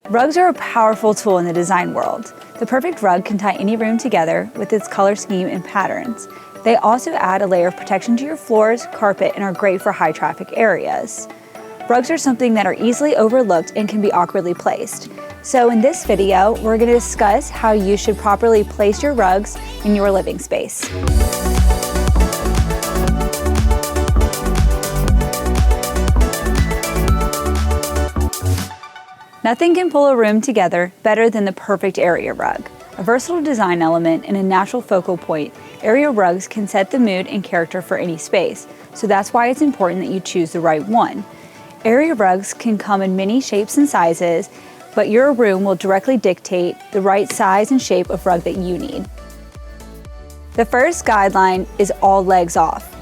Rugs are a powerful tool in the design world. The perfect rug can tie any room together with its color scheme and patterns. They also add a layer of protection to your floors, carpet, and are great for high traffic areas. Rugs are something that are easily overlooked and can be awkwardly placed. So in this video, we're going to discuss how you should properly place your rugs in your living space. Nothing can pull a room together better than the perfect area rug. A versatile design element and a natural focal point, area rugs can set the mood and character for any space, so that's why it's important that you choose the right one. Area rugs can come in many shapes and sizes, but your room will directly dictate the right size and shape of rug that you need. The first guideline is all legs off.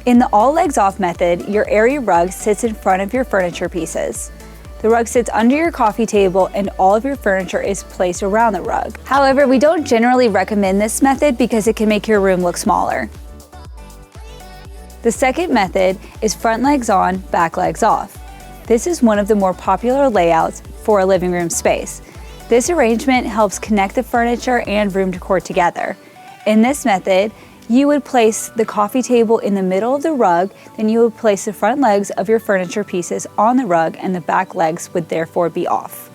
In the all legs off method, your area rug sits in front of your furniture pieces. The rug sits under your coffee table and all of your furniture is placed around the rug. However, we don't generally recommend this method because it can make your room look smaller. The second method is front legs on, back legs off. This is one of the more popular layouts for a living room space. This arrangement helps connect the furniture and room decor together. In this method, you would place the coffee table in the middle of the rug, then you would place the front legs of your furniture pieces on the rug and the back legs would therefore be off.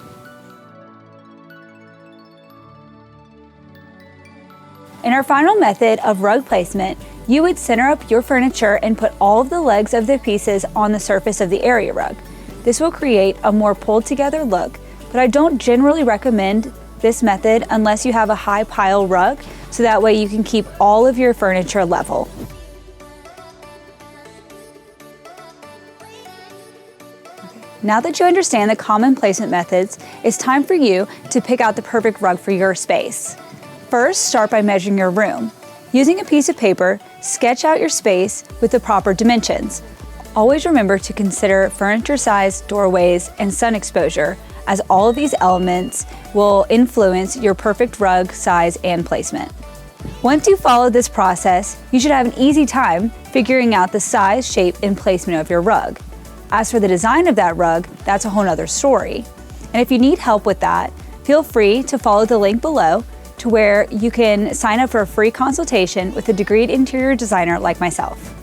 In our final method of rug placement, you would center up your furniture and put all of the legs of the pieces on the surface of the area rug. This will create a more pulled together look, but I don't generally recommend this method unless you have a high pile rug, so that way you can keep all of your furniture level. Now that you understand the common placement methods, it's time for you to pick out the perfect rug for your space. First, start by measuring your room. Using a piece of paper, sketch out your space with the proper dimensions. Always remember to consider furniture size, doorways, and sun exposure, as all of these elements will influence your perfect rug size and placement. Once you follow this process, you should have an easy time figuring out the size, shape, and placement of your rug. As for the design of that rug, that's a whole nother story. And if you need help with that, feel free to follow the link below to where you can sign up for a free consultation with a degreed interior designer like myself.